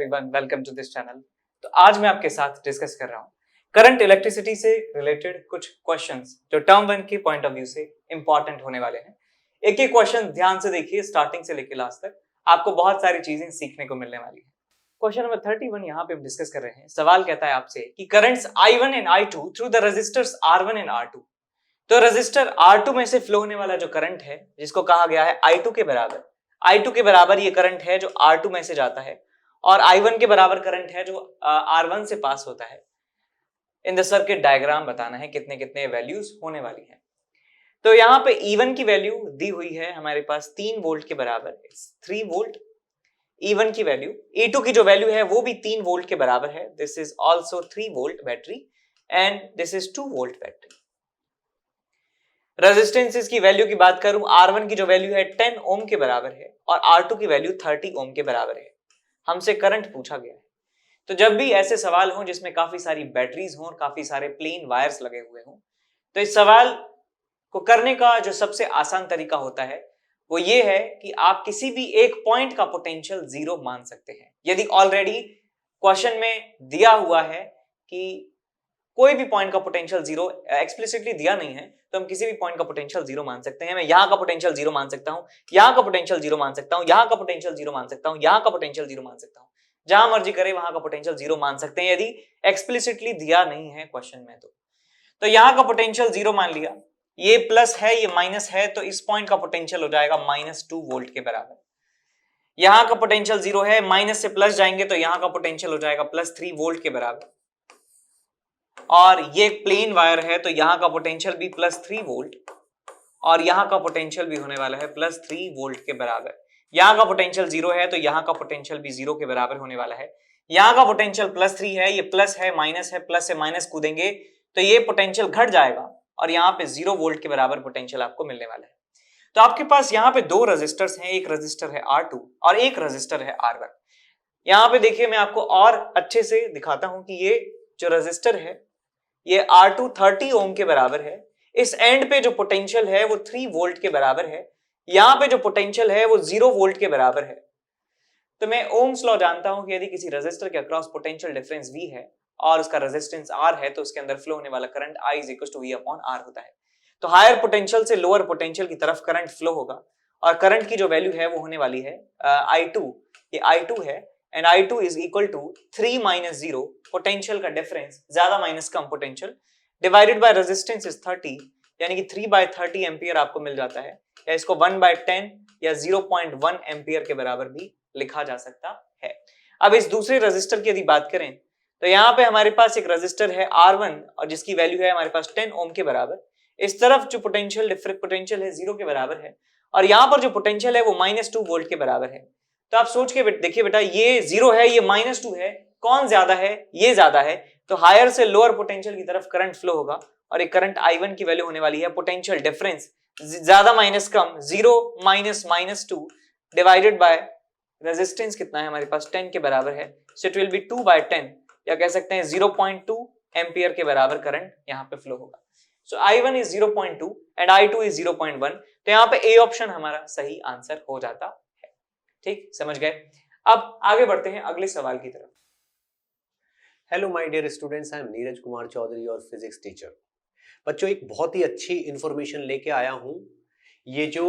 Everyone, welcome to this channel. तो आज मैं आपके साथ डिस्कस कर रहा हूँ करंट इलेक्ट्रिसिटी से रिलेटेड कुछ क्वेश्चंस जो टर्म 1 के पॉइंट ऑफ व्यू से इंपॉर्टेंट होने वाले हैं। एक एक क्वेश्चन ध्यान से देखिए, स्टार्टिंग से लेकर लास्ट तक आपको बहुत सारी चीजें सीखने को मिलने वाली है। क्वेश्चन नंबर 31 यहाँ पे हम डिस्कस कर रहे हैं। सवाल कहता है आपसे कि currents I1 and I2 through the resistors R1 and R2। तो रेजिस्टर R2 में से फ्लो होने वाला जो करंट है, जिसको कहा गया है I2 के बराबर, I2 के बराबर ये करंट है जो R2 में से जाता है, और I1 के बराबर करंट है जो R1 से पास होता है। इन द सर्किट डायग्राम बताना है कितने कितने वैल्यूज होने वाली हैं। तो यहाँ पे E1 की वैल्यू दी हुई है हमारे पास 3 वोल्ट के बराबर, 3 वोल्ट। E1 की वैल्यू, E2 की जो वैल्यू है वो भी 3 वोल्ट के बराबर है। This is also 3 volt battery and this is 2 volt battery. Resistances की वैल्यू की बात करूं, R1 की जो वैल्यू है 10 ओम के बराबर है और R2 की वैल्यू 30 ओम के बराबर है। हमसे करंट पूछा गया है। तो जब भी ऐसे सवाल हों जिसमें काफी सारी बैटरीज हों और काफी सारे प्लेन वायर्स लगे हुए हों, तो इस सवाल को करने का जो सबसे आसान तरीका होता है वो ये है कि आप किसी भी एक पॉइंट का पोटेंशियल जीरो मान सकते हैं। यदि ऑलरेडी क्वेश्चन में दिया हुआ है कि कोई भी पॉइंट का पोटेंशियल जीरो एक्सप्लिसिटली दिया नहीं है, तो हम किसी भी पॉइंट का पोटेंशियल जीरो मान सकते हैं। मैं यहाँ का पोटेंशियल जीरो मान सकता हूँ, यहाँ का पोटेंशियल जीरो मान सकता हूँ, यहाँ का पोटेंशियल जीरो मान सकता हूँ, यहाँ का पोटेंशियल जीरो मान सकता हूँ। जहां मर्जी करे वहां का पोटेंशियल जीरो मान सकते हैं, यदि एक्सप्लिसिटली दिया नहीं है क्वेश्चन में। तो यहाँ का पोटेंशियल जीरो मान लिया, ये प्लस है ये माइनस है, तो इस पॉइंट का पोटेंशियल हो जाएगा -2 वोल्ट के बराबर। यहाँ का पोटेंशियल जीरो है, माइनस से प्लस जाएंगे तो यहाँ का पोटेंशियल हो जाएगा +3 वोल्ट के बराबर। और ये प्लेन वायर है तो यहाँ का पोटेंशियल भी +3 वोल्ट और यहाँ का पोटेंशियल भी होने वाला है +3 वोल्ट के बराबर। यहाँ का पोटेंशियल जीरो है तो यहाँ का पोटेंशियल भी जीरो के बराबर होने वाला है। यहाँ का पोटेंशियल +3 है, ये प्लस है माइनस है, प्लस से माइनस कूदेंगे तो ये पोटेंशियल घट जाएगा और यहाँ पे 0 वोल्ट के बराबर पोटेंशियल आपको मिलने वाला है। तो आपके पास यहाँ पे दो रेजिस्टर्स हैं, एक रेजिस्टर है R2 और एक रेजिस्टर है R1। यहाँ पे देखिए मैं आपको और अच्छे से दिखाता हूं कि ये जो रेजिस्टर है ये R2 30 ओम के बराबर है। इस एंड पे जो पोटेंशियल है वो 3 वोल्ट के बराबर है, यहाँ पे जो पोटेंशियल है वो 0 वोल्ट के बराबर है। तो मैं ओम्स लॉ जानता हूं कि यदि किसी रेजिस्टर के अक्रॉस पोटेंशियल डिफरेंस V है और उसका रेजिस्टेंस R है तो उसके अंदर फ्लो होने वाला करंट I = V/R होता है। तो हायर पोटेंशियल से लोअर पोटेंशियल की तरफ करंट फ्लो होगा और करंट की जो वैल्यू है वो होने वाली है I2, ये I2 है एंड I2 = 3 - 0, पोटेंशियल का डिफरेंस, ज्यादा minus come potential, divided by resistance is 30, यानी कि 3/30 एम्पियर आपको मिल जाता है, या इसको 1/10 या 0.1 एम्पियर के बराबर भी लिखा जा सकता है। अब इस दूसरे रेजिस्टर की यदि बात करें तो यहाँ पे हमारे पास एक रेजिस्टर है R1 और जिसकी वैल्यू है हमारे पास 10 ओम के बराबर। इस तरफ जो पोटेंशियल है 0 के बराबर है और यहाँ पर जो पोटेंशियल है वो -2 वोल्ट के बराबर है। तो आप सोच के देखिए बेटा, ये 0 है ये -2 है, कौन ज्यादा है? ये ज्यादा है। तो हायर से लोअर पोटेंशियल की तरफ करंट फ्लो होगा और एक करंट I1 की वैल्यू होने वाली है पोटेंशियल डिफरेंस, ज्यादा minus come, 0 - -2 divided by resistance कितना है हमारे पास 10 के बराबर है, सो इट विल बी 2/10 या कह सकते हैं 0.2 एम्पियर के बराबर करंट यहाँ पे फ्लो होगा। सो I1 is 0.2 and I2 is 0.1। तो यहाँ पे A ऑप्शन हमारा सही आंसर हो जाता है। ठीक, समझ गए? अब आगे बढ़ते हैं अगले सवाल की तरफ। Hello my dear students, I am Neeraj Kumar Chaudhary और फिजिक्स टीचर। बच्चों, एक बहुत ही अच्छी इंफॉर्मेशन लेके आया हूं। ये जो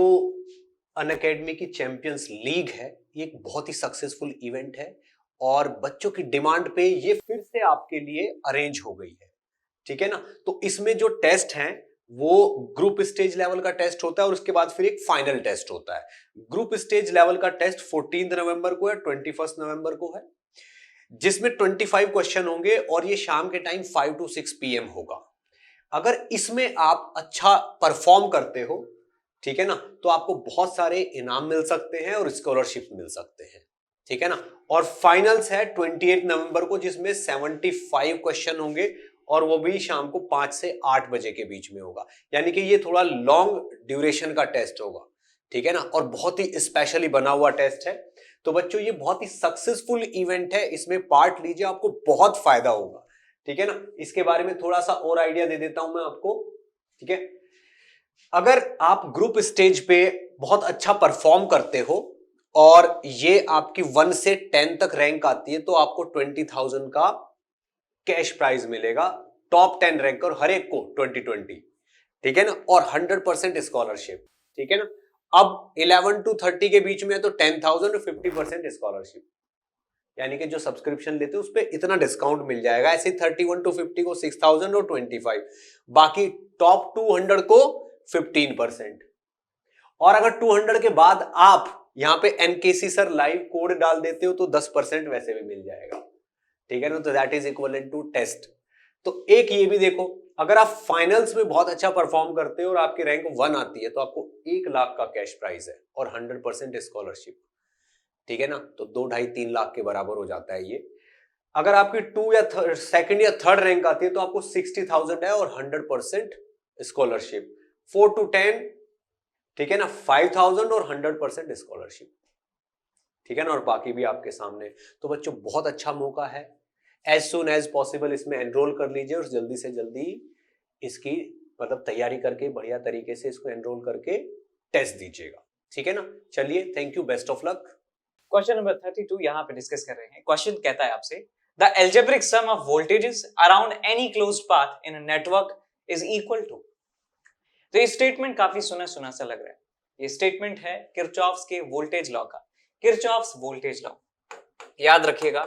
अनअकैडमी की चैंपियंस लीग है, ये एक बहुत ही सक्सेसफुल इवेंट है और बच्चों की डिमांड पे ये फिर से आपके लिए अरेंज हो गई है। ठीक है ना? तो इसमें जो टेस्ट हैं वो ग्रुप स्टेज लेवल का टेस्ट होता है और उसके बाद फिर एक फाइनल टेस्ट होता है। ग्रुप स्टेज लेवल का टेस्ट 14 नवंबर को है, 21 नवंबर को है, जिसमें 25 क्वेश्चन होंगे और ये शाम के टाइम 5 to 6 PM होगा। अगर इसमें आप अच्छा परफॉर्म करते हो, ठीक है ना, तो आपको बहुत सारे इनाम मिल सकते हैं और स्कॉलरशिप मिल सकते हैं। ठीक है ना? और फाइनल्स है 28 नवंबर को, जिसमें 75 क्वेश्चन होंगे और वो भी शाम को 5 से 8 बजे के बीच में होगा। यानी कि ये थोड़ा लॉन्ग ड्यूरेशन का टेस्ट होगा। ठीक है ना? और बहुत ही स्पेशली बना हुआ टेस्ट है। तो बच्चों, ये बहुत ही सक्सेसफुल इवेंट है, इसमें पार्ट लीजिए, आपको बहुत फायदा होगा। ठीक है ना? इसके बारे में थोड़ा सा और आइडिया दे देता हूं मैं आपको। ठीक है, अगर आप ग्रुप स्टेज पे बहुत अच्छा परफॉर्म करते हो और ये आपकी 1 से 10 तक रैंक आती है तो आपको 20,000 का कैश प्राइज मिलेगा, टॉप 10 रैंक और हर एक को 2020, ठीक है ना, और 100% स्कॉलरशिप, ठीक है ना। अब 11 to 30 के बीच में है तो 10,000 और 50% स्कॉलरशिप, यानी कि जो सब्सक्रिप्शन लेते हैं उस पर इतना डिस्काउंट मिल जाएगा। ऐसे 31 to 50 को 6,000 और 25, बाकी टॉप 200 को 15%। और अगर 200 के बाद आप यहां पे एनकेसी सर लाइव कोड डाल देते हो तो 10% वैसे भी मिल जाएगा, ठीक है ना। तो that is equivalent to test. तो एक ये भी देखो, अगर आप फाइनल्स में बहुत अच्छा परफॉर्म करते हो और आपकी रैंक 1 आती है तो आपको 1 लाख का कैश प्राइज है और 100% स्कॉलरशिप, ठीक है ना। तो 2-2.5-3 लाख के बराबर हो जाता है ये। अगर आपकी 2 या 2nd या 3rd रैंक आती है तो आपको 60,000 है और 100% स्कॉलरशिप। 4 to 10, ठीक है ना, 5,000 और 100% स्कॉलरशिप, ठीक है ना, और बाकी भी आपके सामने। तो बच्चों बहुत अच्छा मौका है, एज सुन एज पॉसिबल इसमें एनरोल कर लीजिए और जल्दी से जल्दी इसकी मतलब तैयारी करके बढ़िया तरीके से इसको एनरोल करके टेस्ट दीजिएगा, ठीक है ना। चलिए, thank you, best of luck. Question number 32 यहाँ पे डिस्कस कर रहे हैं। क्वेश्चन कहता है आपसे, the algebraic sum of voltages around any closed path in a network is equal to. तो ये स्टेटमेंट काफी सुना सुना सा लग रहा है। ये स्टेटमेंट है किरचॉफ्स के वोल्टेज लॉ का, किरचॉफ्स वोल्टेज लॉ। याद रखिएगा,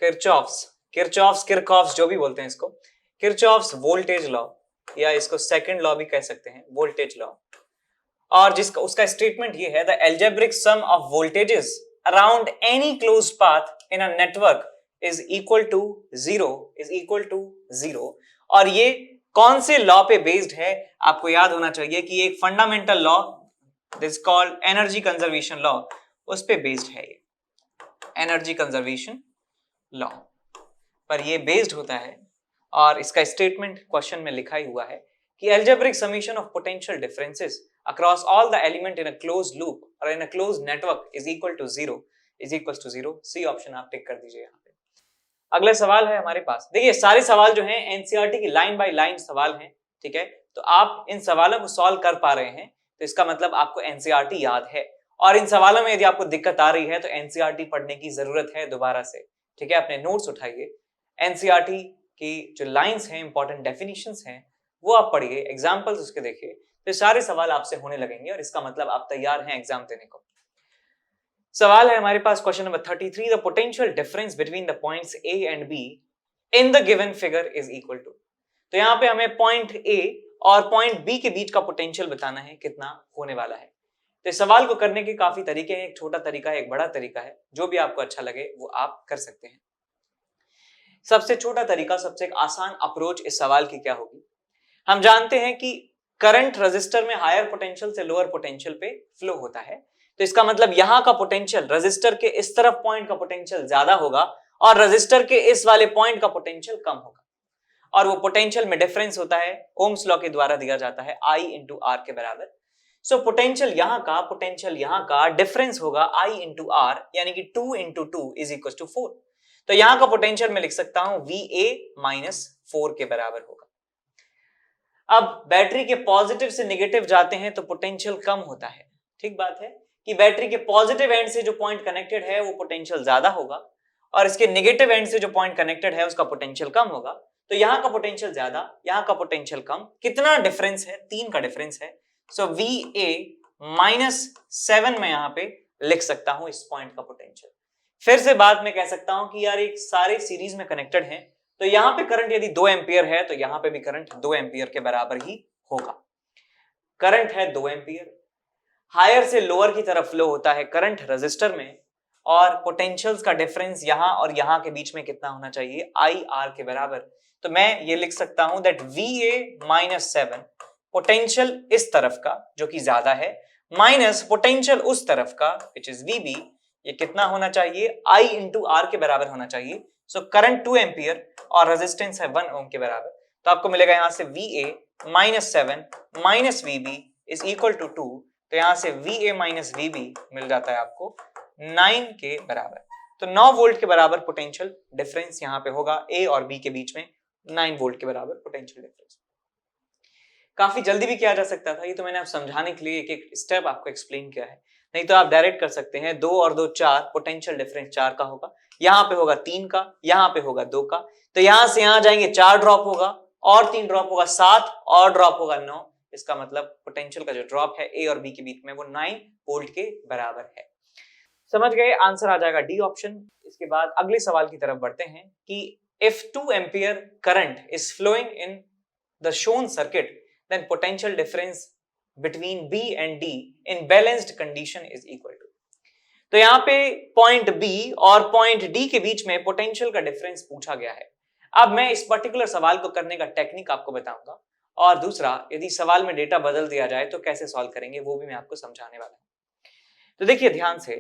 किरचॉफ्स जो भी बोलते हैं इसको, किरचॉफ्स वोल्टेज लॉ, या इसको सेकंड लॉ भी कह सकते हैं, वोल्टेज लॉ। और जिसका उसका स्टेटमेंट ये है, the algebraic sum of voltages around any closed path in a network is equal to zero. और ये कौन से लॉ पे बेस्ड है, आपको याद होना चाहिए कि एक fundamental law this called energy conservation law, उस पे बेस्ड है ये एनर्जी कंजर्वेशन लॉ पर ये बेस्ड होता है। और इसका स्टेटमेंट क्वेश्चन में लिखा ही हुआ है कि algebraic summation of potential differences across all the element in a closed loop और in a closed network is equal to zero. C option आप टिक कर दीजिए यहाँ पे। अगला सवाल है हमारे पास, देखिए सारे सवाल जो हैं एनसीईआरटी की लाइन बाय लाइन सवाल हैं, ठीक है। तो आप इन सवालों को सॉल्व कर पा रहे हैं तो इसका मतलब आपको एनसीईआरटी याद है। और इन सवालों में यदि आपको दिक्कत आ रही है तो एनसीईआरटी पढ़ने की जरूरत है दोबारा से, ठीक है। अपने नोट्स उठाइए, एनसीईआरटी की जो लाइंस हैं, इंपॉर्टेंट डेफिनेशंस हैं, वो आप पढ़िए, एग्जाम्पल्स उसके देखिए, तो सारे सवाल आपसे होने लगेंगे और इसका मतलब आप तैयार हैं एग्जाम देने को। सवाल है हमारे पास question number 33, the potential difference between the points A and B in the given figure is equal to. तो यहाँ पे हमें पॉइंट ए और पॉइंट बी के बीच का पोटेंशियल बताना है कितना होने वाला है। तो इस सवाल को करने के काफी तरीके हैं, एक छोटा तरीका है, एक बड़ा तरीका है, जो भी आपको अच्छा लगे वो आप कर सकते हैं। सबसे छोटा तरीका, सबसे एक आसान अप्रोच इस सवाल की क्या होगी, हम जानते हैं कि करंट रेजिस्टर में हायर पोटेंशियल से लोअर पोटेंशियल पे फ्लो होता है। तो इसका मतलब यहां का पोटेंशियल रेजिस्टर के इस तरफ पॉइंट का पोटेंशियल ज्यादा होगा और रेजिस्टर के इस वाले पॉइंट का पोटेंशियल कम होगा। और वो पोटेंशियल में डिफरेंस होता है, ओम्स लॉ के द्वारा दिया जाता है, I इंटू आर के बराबर। सो पोटेंशियल यहां का डिफरेंस होगा I इंटू आर, यानी कि 2 इंटू 2 इज इक्वल टू 4। तो यहां का पोटेंशियल मैं लिख सकता हूं VA माइनस 4 के बराबर होगा। अब बैटरी के पॉजिटिव से नेगेटिव जाते हैं तो पोटेंशियल कम होता है, ठीक बात है कि बैटरी के पॉजिटिव एंड से जो पॉइंट कनेक्टेड है वो पोटेंशियल ज्यादा होगा और इसके नेगेटिव एंड से जो पॉइंट कनेक्टेड है उसका पोटेंशियल कम होगा। तो यहाँ का पोटेंशियल ज्यादा, यहाँ का पोटेंशियल कम, कितना डिफरेंस है, 3 का डिफरेंस है। सो VA माइनस 7 में यहाँ पे लिख सकता हूं इस पॉइंट का पोटेंशियल। फिर से बात में कह सकता हूं कि यार एक सारे सीरीज में कनेक्टेड हैं, तो यहां पे करंट यदि 2 एम्पियर है तो यहां पे भी करंट 2 एम्पियर के बराबर ही होगा। करंट है 2 एम्पियर, हायर से लोअर की तरफ फ्लो होता है करंट रेजिस्टर में, और पोटेंशियल्स का डिफरेंस यहां और यहां के बीच में कितना होना चाहिए, IR के बराबर। तो मैं ये लिख सकता हूं दैट VA माइनस 7 पोटेंशियल इस तरफ का जो कि ज्यादा है माइनस पोटेंशियल उस तरफ का विच इज VB, ये कितना होना चाहिए, I इंटू आर के बराबर होना चाहिए। सो करंट 2 एम्पियर और रेजिस्टेंस है 1 ओम के बराबर, तो आपको मिलेगा यहां से VA minus 7 minus VB is equal to 2। तो यहां से VA माइनस VB मिल जाता है आपको 9 के बराबर। तो 9 वोल्ट के बराबर पोटेंशियल डिफरेंस यहां पे होगा, A और B के बीच में 9 वोल्ट के बराबर पोटेंशियल डिफरेंस। काफी जल्दी भी किया जा सकता था, ये तो मैंने आप समझाने के लिए एक एक स्टेप आपको एक्सप्लेन किया है। नहीं तो आप डायरेक्ट कर सकते हैं 2 और 2 4, पोटेंशियल डिफरेंस 4 का होगा, यहाँ पे होगा 3 का, यहाँ पे होगा 2 का, तो यहां से यहां जाएंगे 4 ड्रॉप होगा और 3 ड्रॉप होगा 7 और ड्रॉप होगा 9। इसका मतलब पोटेंशियल का जो ड्रॉप है ए और बी के बीच में वो 9 वोल्ट के बराबर है। समझ गए? आंसर आ जाएगा डी ऑप्शन। इसके बाद अगले सवाल की तरफ बढ़ते हैं कि if 2 ampere current is flowing in the shown circuit, then potential difference between B and D in balanced condition is equal to। तो यहाँ पे पॉइंट B और पॉइंट D के बीच में पोटेंशियल का डिफरेंस पूछा गया है। अब मैं इस पर्टिकुलर सवाल को करने का टेक्निक आपको बताऊंगा, और दूसरा यदि सवाल में डेटा बदल दिया जाए तो कैसे सॉल्व करेंगे वो भी मैं आपको समझाने वाला हूं। तो देखिए ध्यान से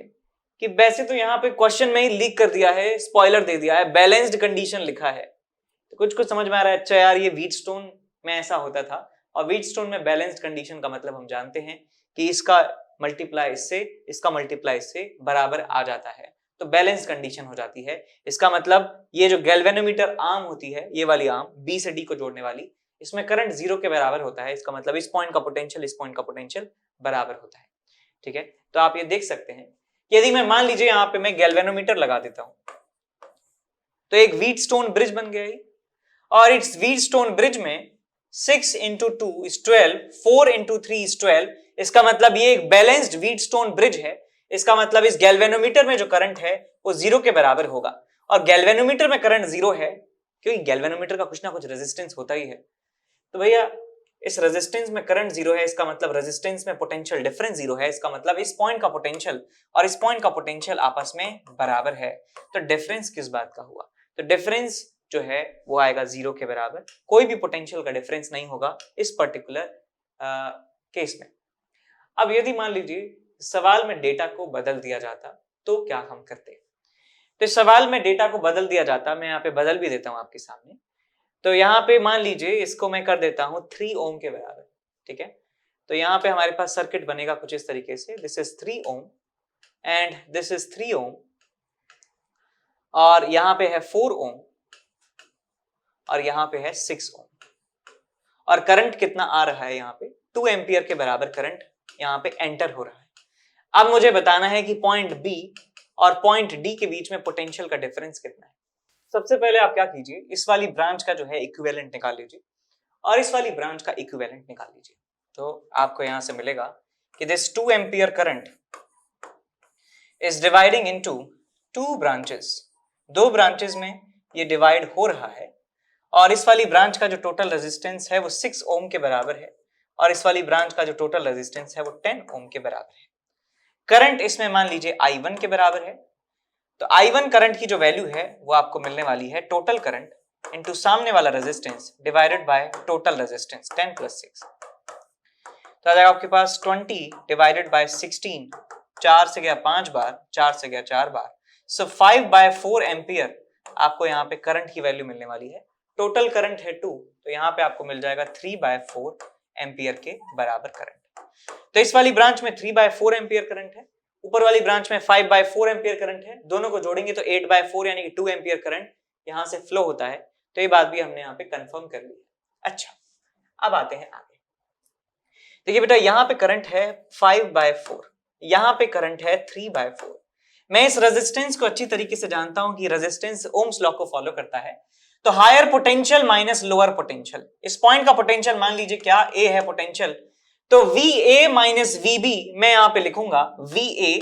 कि वैसे तो यहाँ पे क्वेश्चन में ही लीक कर दिया है, स्पॉइलर दे दिया है, बैलेंस्ड कंडीशन लिखा है, तो कुछ समझ में आ रहा है। अच्छा यार, ये व्हीटस्टोन में ऐसा होता था, और व्हीटस्टोन में बैलेंस्ड कंडीशन का मतलब हम जानते हैं कि इसका मल्टीप्लाई इससे, इसका मल्टीप्लाई इससे बराबर आ जाता है, तो बैलेंस कंडीशन हो जाती है। इसका मतलब ये जो गैल्वेनोमीटर आर्म होती है, ये वाली आर्म बी से डी को जोड़ने वाली, इसमें करंट 0 के बराबर होता है। इसका मतलब इस पॉइंट का पोटेंशियल इस पॉइंट का पोटेंशियल बराबर होता है। ठीक है, तो आप ये देख सकते हैं। यदि मैं मान लीजिए यहाँ पे मैं गैल्वेनोमीटर लगा देता हूं, तो एक व्हीटस्टोन ब्रिज बन गया, और इस व्हीटस्टोन ब्रिज में 6 into 2 is 12, 4 into 3 is 12। इसका मतलब ये एक बैलेंस्ड व्हीटस्टोन ब्रिज है। इसका मतलब इस गैल्वेनोमीटर में जो करंट है वो 0 के बराबर होगा, और गैल्वेनोमीटर में करंट 0 है क्योंकि गैल्वेनोमीटर का कुछ ना कुछ रेजिस्टेंस होता ही है। तो भैया इस रेजिस्टेंस में करंट 0 है, इसका मतलब रेजिस्टेंस में पोटेंशियल डिफरेंस 0 है। इसका मतलब इस पॉइंट का पोटेंशियल और इस पॉइंट का पोटेंशियल आपस में बराबर है। तो डिफरेंस किस बात का हुआ? तो डिफरेंस जो है वो आएगा 0 के बराबर। कोई भी पोटेंशियल का डिफरेंस नहीं होगा इस पर्टिकुलर केस में। अब यदि मान लीजिए सवाल में डेटा को बदल दिया जाता तो क्या हम करते? तो सवाल में डेटा को बदल दिया जाता, मैं यहाँ पे बदल भी देता हूं आपके सामने। तो यहाँ पे मान लीजिए इसको मैं कर देता हूं 3 ओम के बराबर। ठीक है, तो यहाँ पे हमारे पास सर्किट बनेगा कुछ इस तरीके से, this is 3 ohm and this is 3 ओम, और यहाँ पे है 4 ओम और यहाँ पे है 6 ओम, और करंट कितना आ रहा है? यहाँ पे 2 एम्पियर के बराबर करंट यहाँ पे एंटर हो रहा है। अब मुझे बताना है कि पॉइंट बी और पॉइंट डी के बीच में पोटेंशियल का डिफरेंस कितना है। सबसे पहले आप क्या कीजिए, इस वाली ब्रांच का जो है इक्विवेलेंट निकाल लीजिए और इस वाली ब्रांच का इक्विवेलेंट निकाल लीजिए। तो आपको यहां से मिलेगा कि this 2 ampere current is dividing into 2 branches. 2 branches में ये डिवाइड हो रहा है, और इस वाली ब्रांच का जो टोटल रेजिस्टेंस है वो 6 ओम के बराबर है, और इस वाली ब्रांच का जो टोटल रेजिस्टेंस है वो 10 ओम के बराबर है। करंट इसमें मान लीजिए I1 के बराबर है, तो I1 करंट की जो वैल्यू है वो आपको मिलने वाली है टोटल करंट इनटू सामने वाला resistance divided by total resistance 10 + 6। तो आ जाएगा आपके पास 20 डिवाइडेड बाय 16, 4 से गया 5 बार, 4 से गया 4 बार, सो 5/4 एम्पियर आपको यहाँ पे करंट की वैल्यू मिलने वाली है। टोटल करंट है 2, तो यहाँ पे आपको मिल जाएगा 3/4 एम्पियर के बराबर करंट। तो इस वाली ब्रांच में 3/4 एम्पियर करंट है, ऊपर वाली ब्रांच में 5/4 एम्पियर करंट है। दोनों को जोड़ेंगे तो 8/4 यानी कि 2 एम्पियर करंट यहां से फ्लो होता है। तो ये बात भी हमने यहाँ पे कंफर्म कर ली है। अच्छा, अब आते हैं आगे। देखिए बेटा, यहाँ पे करंट है 5/4, यहाँ पे करंट है 3/4। मैं इस रेजिस्टेंस को अच्छी तरीके से जानता हूं कि रेजिस्टेंस ओम्स लॉ को फॉलो करता है। तो higher potential minus lower potential, इस पॉइंट का पोटेंशियल मान लीजिए क्या ए है पोटेंशियल, तो VA माइनस VB मैं यहां पे लिखूंगा VA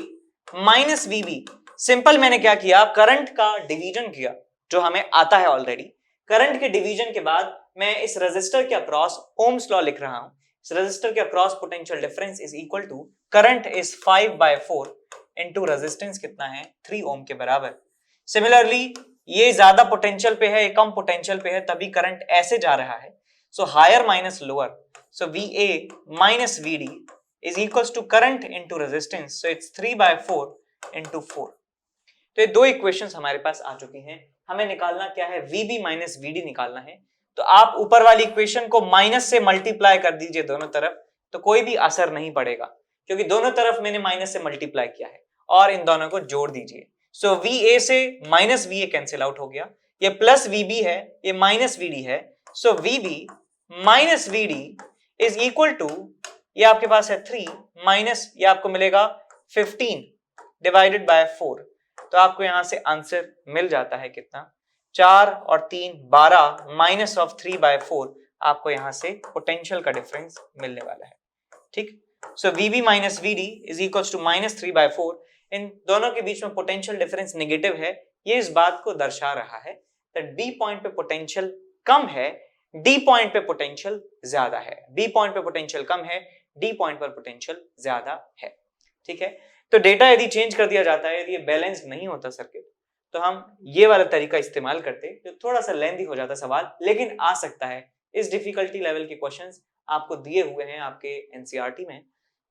माइनस VB। सिंपल मैंने क्या किया, करंट का डिवीजन किया जो हमें आता है ऑलरेडी। करंट के डिवीजन के बाद मैं इस रेजिस्टर के अक्रॉस ओम्स लॉ लिख रहा हूं। इस रेजिस्टर के across potential difference is equal to current is 5/4 into resistance कितना है 3 ओम के बराबर। सिमिलरली ये ज्यादा पोटेंशियल पे है, ये कम पोटेंशियल पे है, तभी करंट ऐसे जा रहा है। So higher minus lower, so VA minus VD is equals to current into resistance, so it's 3/4 into 4। तो ये दो इक्वेशंस हमारे पास आ चुकी हैं। हमें निकालना क्या है, VB माइनस VD निकालना है। तो आप ऊपर वाली इक्वेशन को माइनस से मल्टीप्लाई कर दीजिए दोनों तरफ, तो कोई भी असर नहीं पड़ेगा क्योंकि दोनों तरफ मैंने माइनस से मल्टीप्लाई किया है, और इन दोनों को जोड़ दीजिए। सो VA से माइनस VA कैंसिल आउट हो गया, ये प्लस VB है, ये माइनस VD है। So VB minus VD is equal to, ये आपके पास है 3 माइनस, ये आपको मिलेगा 15 डिवाइडेड बाय 4, तो आपको यहां से आंसर मिल जाता है कितना, 4 और 3 12 माइनस ऑफ 3 बाय 4, आपको यहां से पोटेंशियल का डिफरेंस मिलने वाला है। ठीक, so VB minus VD is equals to minus 3 by 4। इन दोनों के बीच में पोटेंशियल डिफरेंस नेगेटिव है, ये इस बात को दर्शा रहा है दैट B पॉइंट पे पोटेंशियल कम है, D पॉइंट पे पोटेंशियल ज्यादा है। B पॉइंट पे पोटेंशियल कम है, D पॉइंट पर पोटेंशियल ज्यादा है। ठीक है, तो डेटा यदि चेंज कर दिया जाता है, यदि ये बैलेंस नहीं होता सर्किट, तो हम ये वाला तरीका इस्तेमाल करते, जो थोड़ा सा लेंथी हो जाता सवाल, लेकिन आ सकता है। इस डिफिकल्टी लेवल के क्वेश्चंस आपको दिए हुए हैं आपके एनसीईआरटी में,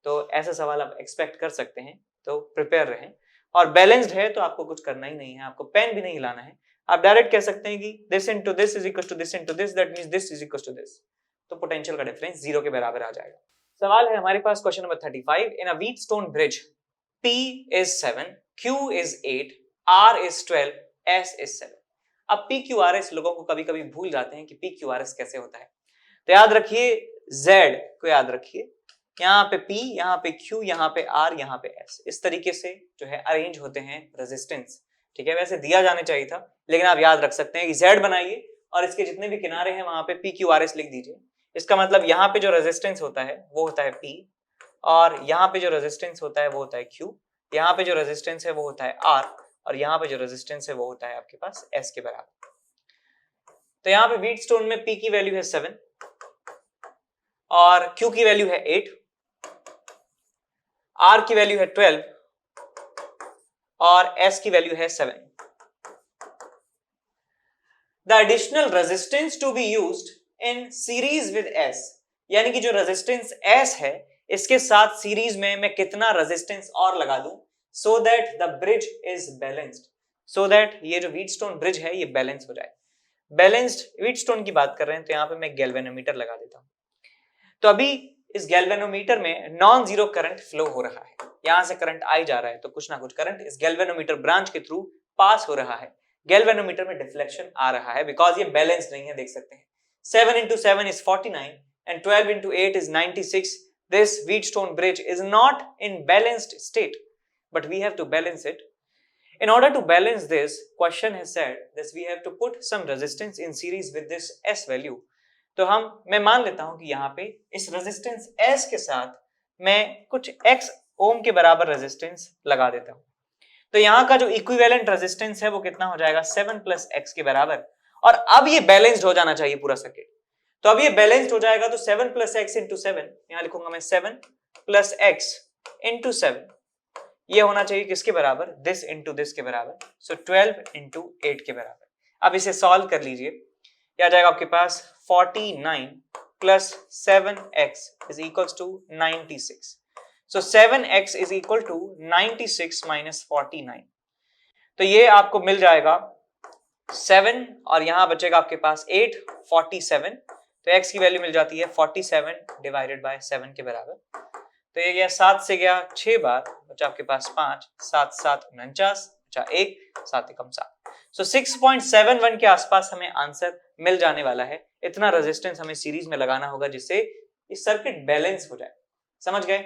तो ऐसा सवाल आप एक्सपेक्ट कर सकते हैं, तो प्रिपेयर रहें। और बैलेंस्ड है तो आपको कुछ करना ही नहीं है, आपको पेन भी नहीं हिलाना है, आप डायरेक्ट कह सकते हैं कि this into this is equal to this into this, that means this is equal to this, तो पोटेंशियल का डिफरेंस 0 के बराबर आ जाएगा। सवाल है हमारे पास question number 35, in a Wheatstone bridge P is 7, Q is 8, R is 12, S is 7। अब PQRS लोगों को कभी कभी भूल जाते हैं कि PQRS कैसे होता है, तो याद रखिए Z को याद रखिए, यहाँ पे P, यहाँ पे Q, यहाँ पे R, यहाँ पे S, इस तरीके से जो है अरेंज होते हैं रेजिस्टेंस। ठीक है, वैसे दिया जाने चाहिए था, लेकिन आप याद रख सकते हैं कि Z बनाइए और इसके जितने भी किनारे हैं वहां पे PQRS लिख दीजिए। इसका मतलब यहाँ पे जो रेजिस्टेंस होता है वो होता है P, और यहाँ पे जो रेजिस्टेंस होता है वो होता है Q, यहाँ पे जो रेजिस्टेंस है वो होता है R, और यहाँ पे जो रेजिस्टेंस है वो होता है आपके पास S के बराबर। तो यहाँ पे व्हीटस्टोन में P की वैल्यू है 7 और Q की वैल्यू है 8, R की वैल्यू है 12 और S की वैल्यू है 7। The additional resistance to be used in series with S, यानी कि जो रेजिस्टेंस S है इसके साथ सीरीज में मैं कितना रेजिस्टेंस और लगा दूं, so that the bridge is balanced, so that ये जो व्हीटस्टोन ब्रिज है ये बैलेंस हो जाए। बैलेंस्ड व्हीटस्टोन की बात कर रहे हैं, तो यहाँ पे मैं गैल्वेनोमीटर लगा देता हूं। तो अभी इस गैल्वेनोमीटर में नॉन जीरो करंट फ्लो हो रहा है, यहां से करंट आई जा रहा है, तो कुछ ना कुछ करंट इस गैल्वेनोमीटर ब्रांच के थ्रू पास हो रहा है। गैल्वेनोमीटर में डिफ्लेक्शन आ रहा है बिकॉज ये बैलेंस नहीं है, देख सकते हैं 7 into 7 is 49 and 12 into 8 is 96. This Wheatstone bridge is not in balanced state, but we have to balance it. In order to balance this, question has said that we have to put some resistance in series with this S value. तो मैं मान लेता हूं कि यहाँ पे इस resistance S के साथ मैं कुछ X ओम के बराबर रेजिस्टेंस लगा देता हूं। तो यहाँ का जो इक्विवेलेंट रेजिस्टेंस है वो कितना हो जाएगा, 7 plus X के बराबर। और अब ये बैलेंस्ड हो जाना चाहिए पूरा सर्किट, तो अब ये बैलेंस्ड हो जाएगा, तो 7 plus X into 7, यहां लिखूंगा मैं 7 plus X into 7, ये होना चाहिए किसके बराबर, दिस into दिस के बराबर, सो 12 into 8 के बराबर। अब इसे सॉल्व कर लीजिए, ये आ जाएगा आपके पास 49 plus 7X is equals to 96, so 7X is equal to 96 minus 49, तो ये आपको मिल जाएगा 7 और यहां बचेगा आपके पास 8, 47, तो x की वैल्यू मिल जाती है 47 डिवाइडेड बाय 7 के बराबर। तो ये गया 7 से गया 6 बार, बचा आपके पास 5, 7 7 49, बचा 1, 7 एकम 7, सो 6.71 के आसपास हमें आंसर मिल जाने वाला है। इतना रेजिस्टेंस हमें सीरीज में लगाना होगा जिससे ये सर्किट बैलेंस हो जाए। समझ गए?